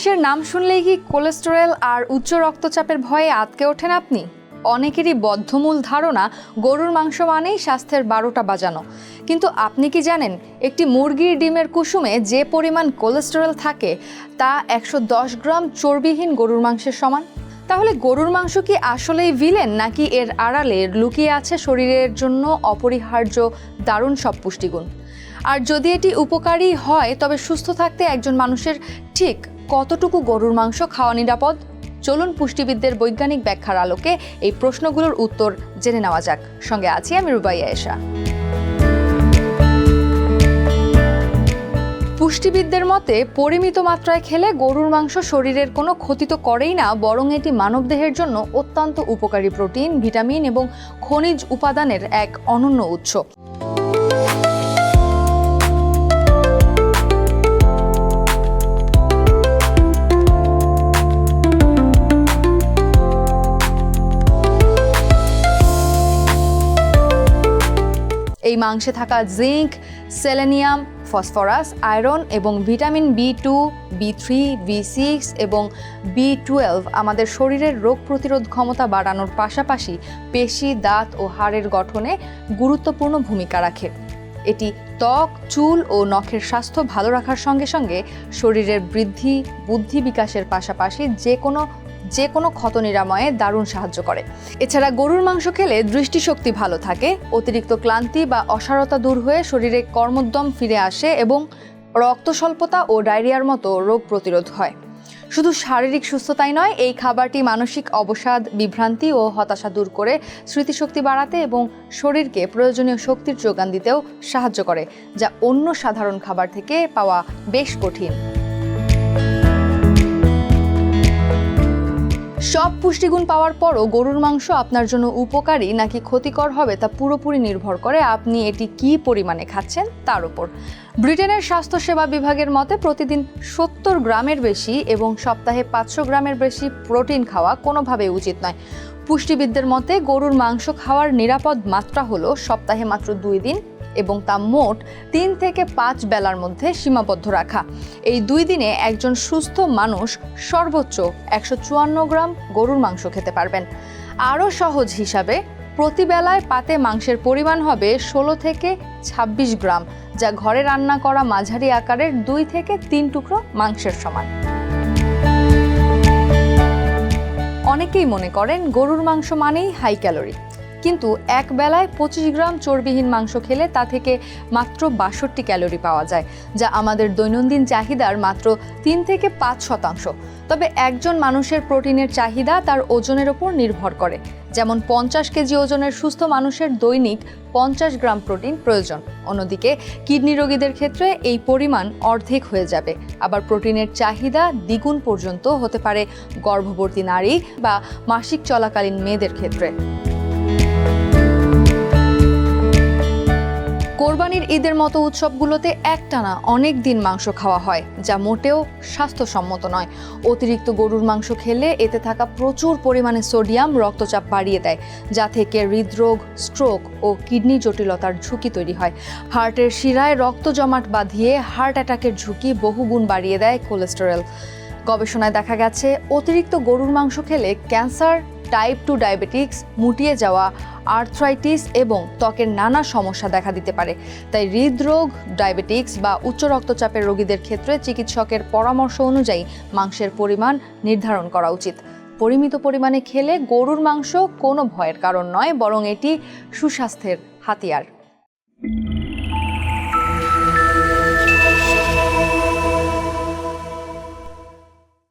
মাংসের নাম শুনলেই কি কোলেস্টেরল আর উচ্চ রক্তচাপের ভয়ে আঁতকে ওঠেন আপনি? অনেকেরই বদ্ধমূল ধারণা গরুর মাংস মানেই স্বাস্থ্যের 12টা বাজানো। কিন্তু আপনি কি জানেন একটি মুরগির ডিমের কুসুমে যে পরিমাণ কোলেস্টেরল থাকে তা 110 গ্রাম চর্বিহীন গরুর মাংসের সমান? তাহলে গরুর মাংস কি আসলেই ভিলেন, নাকি এর আড়ালে লুকিয়ে আছে শরীরের জন্য অপরিহার্য দারুণ সব পুষ্টিগুণ? আর যদি এটি উপকারী হয় তবে সুস্থ থাকতে একজন মানুষের ঠিক কতটুকু গরুর মাংস খাওয়া নিরাপদ? চলুন পুষ্টিবিদদের বৈজ্ঞানিক ব্যাখ্যার আলোকে এই প্রশ্নগুলোর উত্তর জেনে নেওয়া যাক। সঙ্গে আছি আমি রুবাইয়া এশা। পুষ্টিবিদদের মতে পরিমিত মাত্রায় খেলে গরুর মাংস শরীরের কোনো ক্ষতি তো করেই না, বরং এটি মানবদেহের জন্য অত্যন্ত উপকারী প্রোটিন, ভিটামিন এবং খনিজ উপাদানের এক অনন্য উৎস। এই মাংসে থাকা জিঙ্ক, সেলেনিয়াম, ফসফরাস, আয়রন এবং ভিটামিন B2, B3, B6 এবং B12 আমাদের শরীরের রোগ প্রতিরোধ ক্ষমতা বাড়ানোর পাশাপাশি পেশি, দাঁত ও হাড়ের গঠনে গুরুত্বপূর্ণ ভূমিকা রাখে। এটি ত্বক, চুল ও নখের স্বাস্থ্য ভালো রাখার সঙ্গে সঙ্গে শরীরের বৃদ্ধি, বুদ্ধি বিকাশের পাশাপাশি যে কোনো ক্ষত নিরাময়ে দারুণ সাহায্য করে। এছাড়া গরুর মাংস খেলে দৃষ্টিশক্তি ভালো থাকে, অতিরিক্ত ক্লান্তি বা অসারতা দূর হয়ে শরীরে কর্মোদ্যম ফিরে আসে এবং রক্ত স্বল্পতা ও ডায়রিয়ার মতো রোগ প্রতিরোধ হয়। শুধু শারীরিক সুস্থতাই নয়, এই খাবারটি মানসিক অবসাদ, বিভ্রান্তি ও হতাশা দূর করে স্মৃতিশক্তি বাড়াতে এবং শরীরকে প্রয়োজনীয় শক্তির যোগান দিতেও সাহায্য করে, যা অন্য সাধারণ খাবার থেকে পাওয়া বেশ কঠিন। সব পুষ্টিগুণ পাওয়ার পরও গরুর মাংস আপনার জন্য উপকারী নাকি ক্ষতিকর হবে তা পুরোপুরি নির্ভর করে আপনি এটি কী পরিমাণে খাচ্ছেন তার উপর। ব্রিটেনের স্বাস্থ্যসেবা বিভাগের মতে প্রতিদিন 70 গ্রামের বেশি এবং সপ্তাহে 500 গ্রামের বেশি প্রোটিন খাওয়া কোনোভাবেই উচিত নয়। পুষ্টিবিদদের মতে গরুর মাংস খাওয়ার নিরাপদ মাত্রা হলো সপ্তাহে মাত্র 2 দিন এবং তা মোট 3 থেকে 5 বেলার মধ্যে সীমাবদ্ধ রাখা। এই 2 দিনে একজন সুস্থ মানুষ সর্বোচ্চ 154 গ্রাম গরুর মাংস খেতে পারবেন। আরও সহজ হিসাবে প্রতি বেলায় পাতে মাংসের পরিমাণ হবে 16 থেকে 26 গ্রাম, যা ঘরে রান্না করা মাঝারি আকারের 2 থেকে 3 টুকরো মাংসের সমান। অনেকেই মনে করেন গরুর মাংস মানেই হাই ক্যালোরি, কিন্তু এক বেলায় 25 গ্রাম চর্বিহীন মাংস খেলে তা থেকে মাত্র 62 ক্যালোরি পাওয়া যায়, যা আমাদের দৈনন্দিন চাহিদার মাত্র 3 থেকে 5%। তবে একজন মানুষের প্রোটিনের চাহিদা তার ওজনের ওপর নির্ভর করে। যেমন 50 কেজি ওজনের সুস্থ মানুষের দৈনিক 50 গ্রাম প্রোটিন প্রয়োজন। অন্যদিকে কিডনি রোগীদের ক্ষেত্রে এই পরিমাণ অর্ধেক হয়ে যাবে। আবার প্রোটিনের চাহিদা দ্বিগুণ পর্যন্ত হতে পারে গর্ভবতী নারী বা মাসিক চলাকালীন মেয়েদের ক্ষেত্রে। কোরবানির ঈদের মতো উৎসবগুলোতে একটানা অনেক দিন মাংস খাওয়া হয়, যা মোটেও স্বাস্থ্যসম্মত নয়। অতিরিক্ত গরুর মাংস খেলে এতে থাকা প্রচুর পরিমাণে সোডিয়াম রক্তচাপ বাড়িয়ে দেয়, যা থেকে হৃদরোগ, স্ট্রোক ও কিডনি জটিলতার ঝুঁকি তৈরি হয়। হার্টের শিরায় রক্ত জমাট বাঁধিয়ে হার্ট অ্যাটাকের ঝুঁকি বহুগুণ বাড়িয়ে দেয় কোলেস্টেরল। গবেষণায় দেখা গেছে অতিরিক্ত গরুর মাংস খেলে ক্যান্সার, টাইপ 2 ডায়াবেটিক্স, মুটিয়ে যাওয়া, আর্থ্রাইটিস এবং ত্বকের নানা সমস্যা দেখা দিতে পারে। তাই হৃদরোগ, ডায়াবেটিক্স বা উচ্চ রক্তচাপের রোগীদের ক্ষেত্রে চিকিৎসকের পরামর্শ অনুযায়ী মাংসের পরিমাণ নির্ধারণ করা উচিত। পরিমিত পরিমাণে খেলে গরুর মাংস কোনো ভয়ের কারণ নয়, বরং এটি সুস্বাস্থ্যের হাতিয়ার।